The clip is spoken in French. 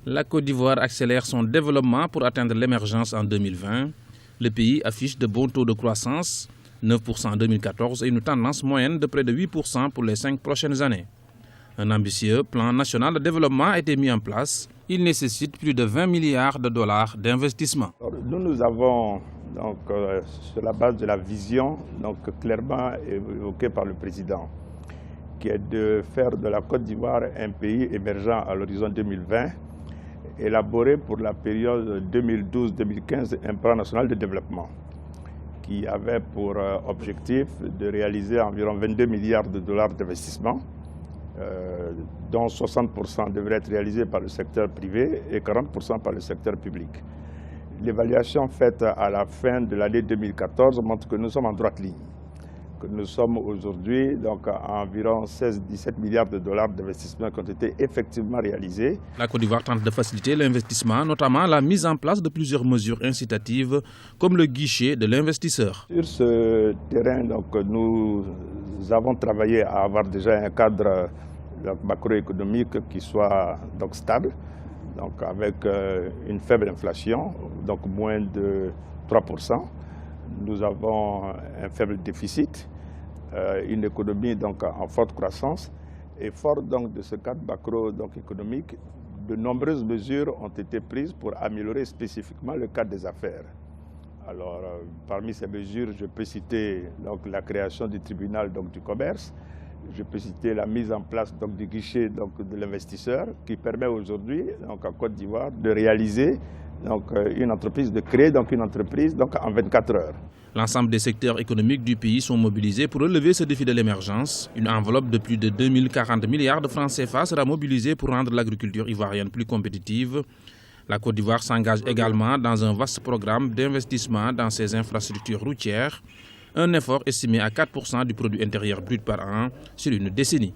La Côte d'Ivoire accélère son développement pour atteindre l'émergence en 2020. Le pays affiche de bons taux de croissance, 9% en 2014 et une tendance moyenne de près de 8% pour les 5 prochaines années. Un ambitieux plan national de développement a été mis en place. Il nécessite plus de 20 milliards de dollars d'investissement. Nous avons, sur la base de la vision clairement évoquée par le président, qui est de faire de la Côte d'Ivoire un pays émergent à l'horizon 2020, élaboré pour la période 2012-2015 un plan national de développement qui avait pour objectif de réaliser environ 22 milliards de dollars d'investissement, dont 60% devraient être réalisés par le secteur privé et 40% par le secteur public. L'évaluation faite à la fin de l'année 2014 montre que nous sommes en droite ligne, que nous sommes aujourd'hui à environ 16-17 milliards de dollars d'investissements qui ont été effectivement réalisés. La Côte d'Ivoire tente de faciliter l'investissement, notamment la mise en place de plusieurs mesures incitatives, comme le guichet de l'investisseur. Sur ce terrain, nous avons travaillé à avoir déjà un cadre macroéconomique qui soit stable, avec une faible inflation, moins de 3%. Nous avons un faible déficit, une économie en forte croissance. Et fort de ce cadre macroéconomique, de nombreuses mesures ont été prises pour améliorer spécifiquement le cadre des affaires. Alors, parmi ces mesures, je peux citer la création du tribunal du commerce. Je peux citer la mise en place du guichet de l'investisseur qui permet aujourd'hui en Côte d'Ivoire de réaliser une entreprise, de créer une entreprise en 24 heures. L'ensemble des secteurs économiques du pays sont mobilisés pour relever ce défi de l'émergence. Une enveloppe de plus de 2040 milliards de francs CFA sera mobilisée pour rendre l'agriculture ivoirienne plus compétitive. La Côte d'Ivoire s'engage également dans un vaste programme d'investissement dans ses infrastructures routières, un effort estimé à 4% du produit intérieur brut par an sur une décennie.